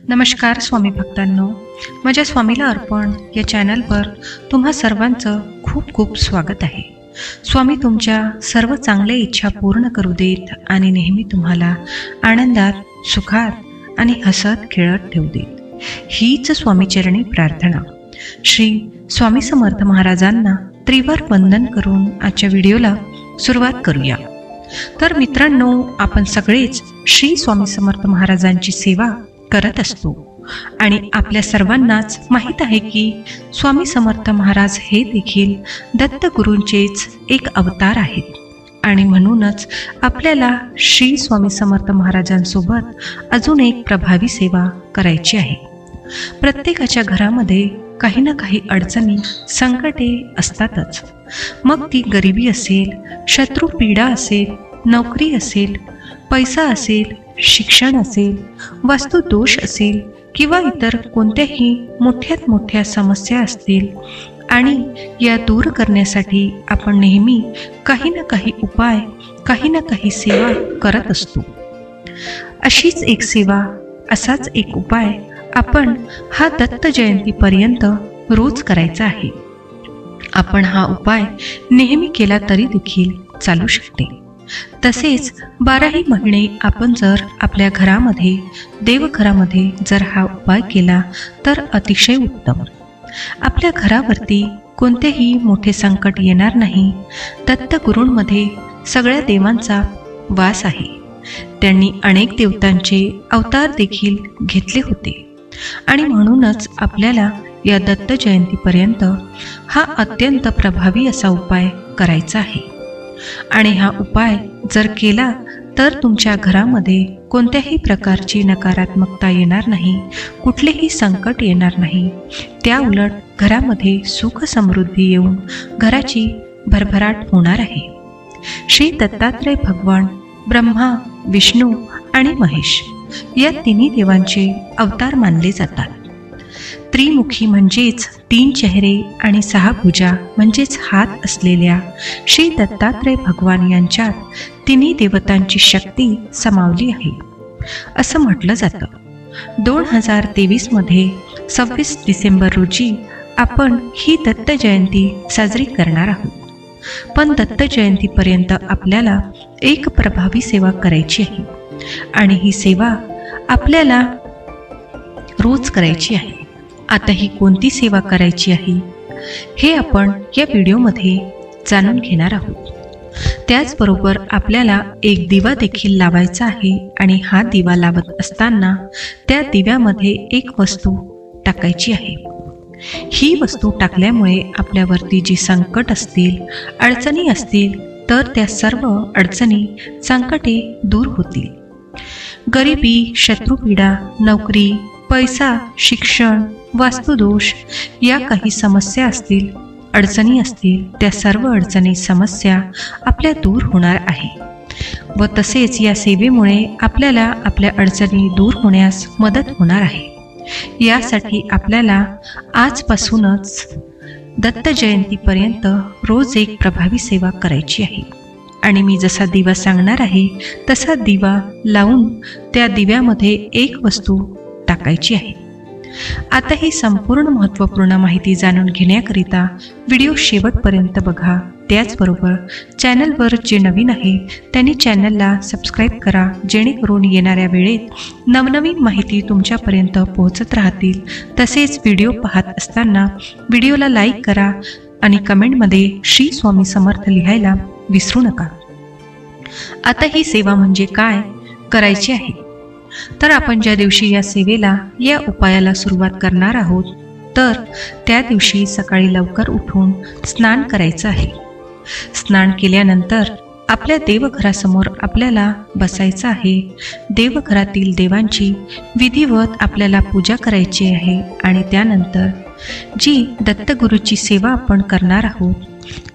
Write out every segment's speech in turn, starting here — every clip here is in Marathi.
नमस्कार स्वामी भक्तांनो, माझ्या स्वामीला अर्पण या चॅनलवर तुम्हा सर्वांचं खूप खूप स्वागत आहे. स्वामी तुमच्या सर्व चांगल्या इच्छा पूर्ण करू देत आणि नेहमी तुम्हाला आनंदात, सुखात आणि हसत खेळत ठेवू देत, हीच स्वामीचरणी प्रार्थना. श्री स्वामी समर्थ महाराजांना त्रिवार वंदन करून आजच्या व्हिडिओला सुरुवात करूया. तर मित्रांनो, आपण सगळेच श्री स्वामी समर्थ महाराजांची सेवा करत असतो आणि आपल्या सर्वांनाच माहीत आहे की स्वामी समर्थ महाराज हे देखील दत्तगुरूंचेच एक अवतार आहेत आणि म्हणूनच आपल्याला श्री स्वामी समर्थ महाराजांसोबत अजून एक प्रभावी सेवा करायची आहे. प्रत्येकाच्या घरामध्ये काही ना काही अडचणी, संकटे असतातच. मग ती गरिबी असेल, शत्रू पीडा असेल, नोकरी असेल, पैसा असेल, शिक्षण असेल, वास्तुदोष असेल किंवा इतर कोणत्याही मोठ्यात मोठ्या समस्या असतील, आणि या दूर करण्यासाठी आपण नेहमी काही ना काही उपाय, काही ना काही सेवा करत असतो. अशीच एक सेवा, असाच एक उपाय आपण हा दत्त जयंतीपर्यंत रोज करायचा आहे. आपण हा उपाय नेहमी केला तरी देखील चालू शकते. तसेच 12ही महिने आपण जर आपल्या घरामध्ये, देवघरामध्ये जर हा उपाय केला तर अतिशय उत्तम. आपल्या घरावरती कोणतेही मोठे संकट येणार नाही. दत्तगुरूंमध्ये सगळ्या देवांचा वास आहे. त्यांनी अनेक देवतांचे अवतार देखील घेतले होते आणि म्हणूनच आपल्याला या दत्त जयंतीपर्यंत हा अत्यंत प्रभावी असा उपाय करायचा आहे. आणि हा उपाय जर केला तर तुमच्या घरामध्ये कोणत्याही प्रकारची नकारात्मकता येणार नाही, कुठलेही संकट येणार नाही. त्या उलट घरामध्ये सुख समृद्धी येऊन घराची भरभराट होणार आहे. श्री दत्तात्रय भगवान ब्रह्मा, विष्णू आणि महेश या तिन्ही देवांचे अवतार मानले जातात. त्रिमुखी म्हणजेच 3 चेहरे आणि 6 भुजा म्हणजेच हात असलेल्या श्री दत्तात्रय भगवान यांच्यात तिन्ही देवतांची शक्ती समावली आहे असं म्हटलं जातं. 2023 मध्ये 26 डिसेंबर रोजी आपण ही दत्त जयंती साजरी करणार आहोत. पण दत्त जयंतीपर्यंत आपल्याला एक प्रभावी सेवा करायची आहे आणि ही सेवा आपल्याला रोज करायची आहे. आता ही कोणती सेवा करायची आहे हे आपण या व्हिडिओमध्ये जाणून घेणार आहोत. त्याचबरोबर आपल्याला एक दिवा देखील लावायचा आहे आणि हा दिवा लावत असताना त्या दिव्यामध्ये एक वस्तू टाकायची आहे. ही वस्तू टाकल्यामुळे आपल्यावरती जी संकट असतील, अडचणी असतील, तर त्या सर्व अडचणी, संकटे दूर होतील. गरिबी, शत्रुपीडा, नोकरी, पैसा, शिक्षण, वास्तुदोष या काही समस्या असतील, अडचणी असतील, त्या सर्व अडचणी, समस्या आपल्या दूर होणार आहे. व तसेच या सेवेमुळे आपल्याला आपल्या अडचणी दूर होण्यास मदत होणार आहे. यासाठी आपल्याला आजपासूनच दत्त जयंतीपर्यंत रोज एक प्रभावी सेवा करायची आहे. आणि मी जसा दिवा सांगणार आहे तसा दिवा लावून त्या दिव्यामध्ये एक वस्तू टाकायची आहे. आता ही संपूर्ण महत्त्वपूर्ण माहिती जाणून घेण्याकरिता व्हिडिओ शेवटपर्यंत बघा. त्याचबरोबर चॅनलवर जे नवीन आहे त्यांनी चॅनलला सबस्क्राईब करा, जेणेकरून येणाऱ्या वेळेत नवनवीन माहिती तुमच्यापर्यंत पोहोचत राहतील. तसेच व्हिडिओ पाहत असताना व्हिडिओला लाईक करा आणि कमेंटमध्ये श्री स्वामी समर्थ लिहायला विसरू नका. आता ही सेवा म्हणजे काय करायची आहे, तर आपण ज्या दिवशी या सेवेला, या उपायाला सुरुवात करणार आहोत, तर त्या दिवशी सकाळी लवकर उठून स्नान करायचं आहे. स्नान केल्यानंतर आपल्या देवघरासमोर आपल्याला बसायचं आहे. देवघरातील देवांची विधिवत आपल्याला पूजा करायची आहे आणि त्यानंतर जी दत्तगुरूची सेवा आपण करणार आहोत,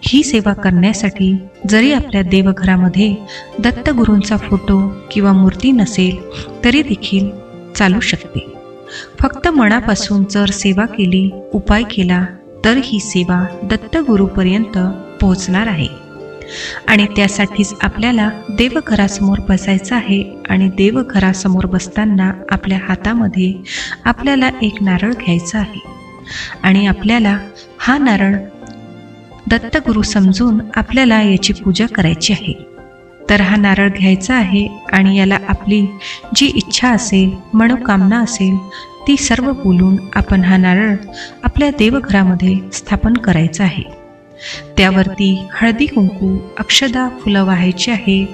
ही सेवा करण्यासाठी जरी आपल्या देवघरामध्ये दत्तगुरूंचा फोटो किंवा मूर्ती नसेल तरी देखील चालू शकते. फक्त मनापासून जर सेवा केली, उपाय केला, तर ही सेवा दत्तगुरूपर्यंत पोहोचणार आहे. आणि त्यासाठीच आपल्याला देवघरासमोर बसायचं आहे. आणि देवघरासमोर बसताना आपल्या हातामध्ये आपल्याला एक नारळ घ्यायचा आहे. आणि आपल्याला हा नारळ दत्तगुरू समजून आपल्याला याची पूजा करायची आहे. तर हा नारळ घ्यायचा आहे आणि याला आपली जी इच्छा असेल, मनोकामना असेल, ती सर्व बोलून आपण हा नारळ आपल्या देवघरामध्ये स्थापन करायचा आहे. त्यावरती हळदी कुंकू, अक्षदा, फुलं वाहायची आहे.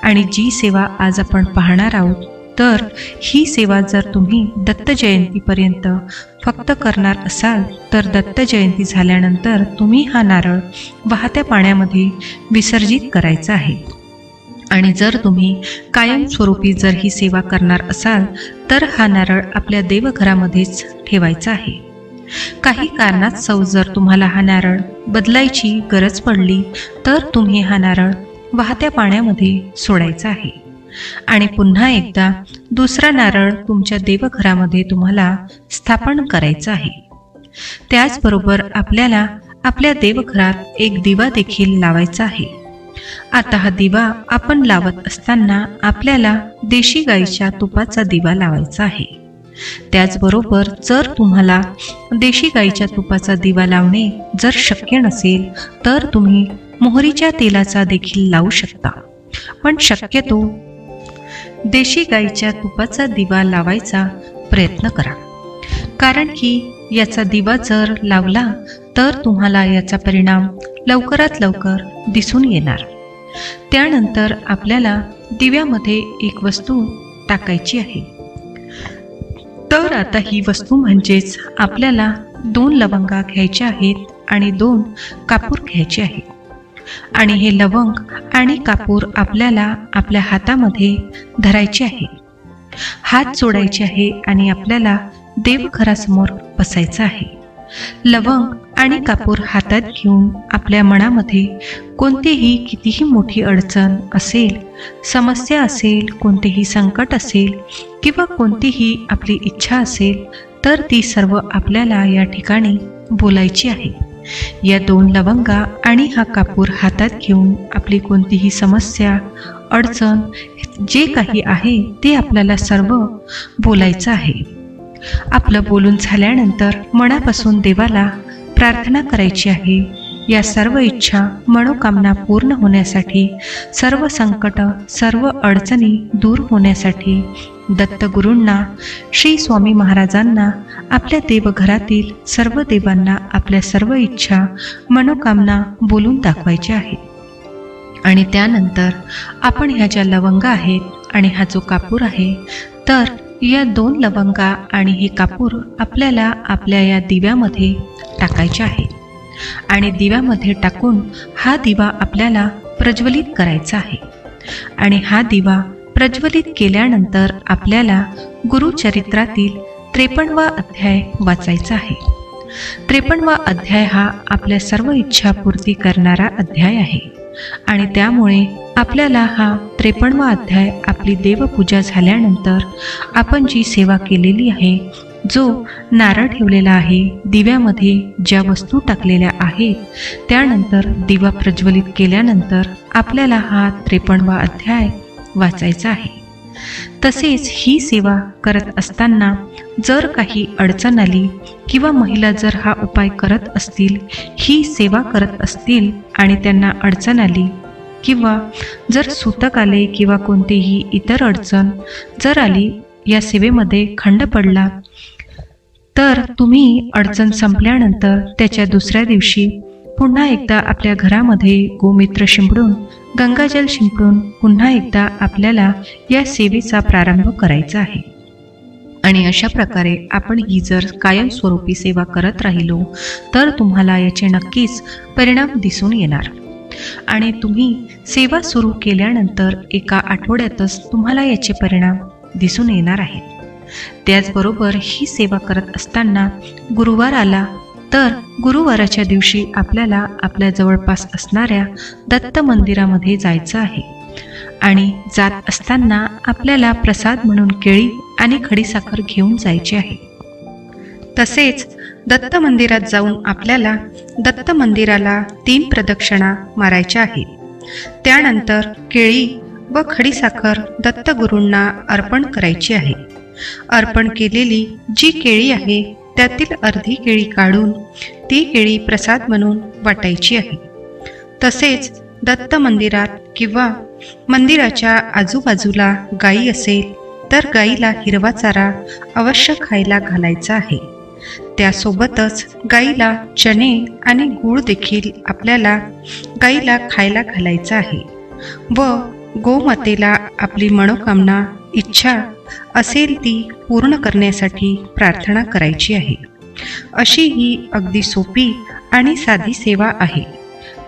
आणि जी सेवा आज आपण पाहणार आहोत, तर ही सेवा जर तुम्ही दत्त जयंतीपर्यंत फक्त करणार असाल, तर दत्त जयंती झाल्यानंतर तुम्ही हा नारळ वाहत्या पाण्यामध्ये विसर्जित करायचा आहे. आणि जर तुम्ही कायमस्वरूपी जर ही सेवा करणार असाल, तर हा नारळ आपल्या देवघरामध्येच ठेवायचा आहे. काही कारणास्तव जर तुम्हाला हा नारळ बदलायची गरज पडली, तर तुम्ही हा नारळ वाहत्या पाण्यामध्ये सोडायचा आहे. आणि पुन्हा एकदा दुसरा नारळ तुमच्या देवघरामध्ये तुम्हाला स्थापन करायचा आहे. त्याचबरोबर आपल्याला आपल्या देवघरात एक दिवा देखील लावायचा आहे. आता हा दिवा आपण लावत असताना आपल्याला देशी गाईच्या तुपाचा दिवा लावायचा आहे. त्याचबरोबर जर तुम्हाला देशी गाईच्या तुपाचा दिवा लावणे जर शक्य नसेल, तर तुम्ही मोहरीच्या तेलाचा देखील लावू शकता. पण शक्यतो देशी गाईच्या तुपाचा दिवा लावायचा प्रयत्न करा. कारण की याचा दिवा जर लावला तर तुम्हाला याचा परिणाम लवकरात लवकर दिसून येणार. त्यानंतर आपल्याला दिव्यामध्ये एक वस्तू टाकायची आहे. तर आता ही वस्तू म्हणजेच आपल्याला 2 लवंगा घ्यायच्या आहेत आणि 2 कापूर घ्यायचे आहेत. आणि हे लवंग आणि कापूर आपल्याला आपल्या हातामध्ये धरायचे आहे. हात जोडायचे आहे आणि आपल्याला देवघरासमोर बसायचं आहे. लवंग आणि कापूर हातात घेऊन आपल्या मनामध्ये कोणतीही कितीही मोठी अडचण असेल, समस्या असेल, कोणतेही संकट असेल किंवा कोणतीही आपली इच्छा असेल, तर ती सर्व आपल्याला या ठिकाणी बोलायची आहे. या 2 लवंगा आणि हा कापूर हातात घेऊन आपली कोणतीही समस्या, अडचण जे काही आहे ते आपल्याला सर्व बोलायचं आहे. आपलं बोलून झाल्यानंतर मनापासून देवाला प्रार्थना करायची आहे. या सर्व इच्छा, मनोकामना पूर्ण होण्यासाठी, सर्व संकट, सर्व अडचणी दूर होण्यासाठी दत्तगुरूंना, श्री स्वामी महाराजांना, आपल्या देवघरातील सर्व देवांना आपल्या सर्व इच्छा, मनोकामना बोलून दाखवायच्या आहेत. आणि त्यानंतर आपण ह्या ज्या लवंगा आहेत आणि हा जो कापूर आहे, तर या 2 लवंगा आणि हे कापूर आपल्याला आपल्या या दिव्यामध्ये टाकायचे आहे. आणि दिव्यामध्ये टाकून हा दिवा आपल्याला प्रज्वलित करायचा आहे. आणि हा दिवा प्रज्वलित केल्यानंतर आपल्याला गुरुचरित्रातील 53वा अध्याय वाचायचा आहे. 53वा अध्याय हा आपल्या सर्व इच्छा पूर्ती करणारा अध्याय आहे. आणि त्यामुळे आपल्याला हा 53वा अध्याय, आपली देवपूजा झाल्यानंतर आपण जी सेवा केलेली आहे, जो नारळ ठेवलेला आहे, दिव्यामध्ये ज्या वस्तू टाकलेल्या आहेत, त्यानंतर दिवा प्रज्वलित केल्यानंतर आपल्याला हा 53वा अध्याय वाचायचा आहे. तसेच ही सेवा करत असताना जर काही अडचण आली किंवा महिला जर हा उपाय करत असतील, ही सेवा करत असतील आणि त्यांना अडचण आली किंवा जर सूतक आले किंवा कोणतीही इतर अडचण जर आली, या सेवेमध्ये खंड पडला, तर तुम्ही अडचण संपल्यानंतर त्याच्या दुसऱ्या दिवशी पुन्हा एकदा आपल्या घरामध्ये गोमित्र शिंपडून, गंगाजल शिंपडून पुन्हा एकदा आपल्याला या सेवेचा प्रारंभ करायचा आहे. आणि अशा प्रकारे आपण ही जर कायमस्वरूपी सेवा करत राहिलो, तर तुम्हाला याचे नक्कीच परिणाम दिसून येणार. आणि तुम्ही सेवा सुरू केल्यानंतर एका आठवड्यातच तुम्हाला याचे परिणाम दिसून येणार आहेत. त्याचबरोबर ही सेवा करत असताना गुरुवार आला, तर गुरुवाराच्या दिवशी आपल्याला आपल्या जवळपास असणाऱ्या दत्त मंदिरामध्ये जायचं आहे. आणि जात असताना आपल्याला प्रसाद म्हणून केळी आणि खडीसाखर घेऊन जायची आहे. तसेच दत्त मंदिरात जाऊन आपल्याला दत्त मंदिराला 3 प्रदक्षिणा मारायच्या आहेत. त्यानंतर केळी व खडीसाखर दत्तगुरूंना अर्पण करायची आहे. अर्पण केलेली जी केळी आहे त्यातील अर्धी केळी काढून ती केळी प्रसाद म्हणून वाटायची आहे. तसेच दत्त मंदिरात किंवा मंदिराच्या आजूबाजूला गायी असेल तर गायीला हिरवा चारा अवश्य खायला घालायचा आहे. त्यासोबतच गायीला चणे आणि गूळ देखील आपल्याला गायीला खायला घालायचा आहे व गोमातेला आपली मनोकामना इच्छा असेल ती पूर्ण करण्यासाठी प्रार्थना करायची आहे. अशी ही अगदी सोपी आणि साधी सेवा आहे.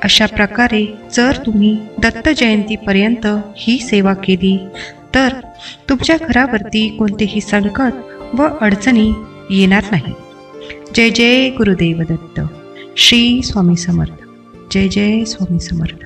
अशा प्रकारे जर तुम्ही दत्त जयंतीपर्यंत ही सेवा केली तर तुमच्या घरावरती कोणतेही संकट व अडचणी येणार नाही. जय जय गुरुदेव दत्त. श्री स्वामी समर्थ. जय जय स्वामी समर्थ.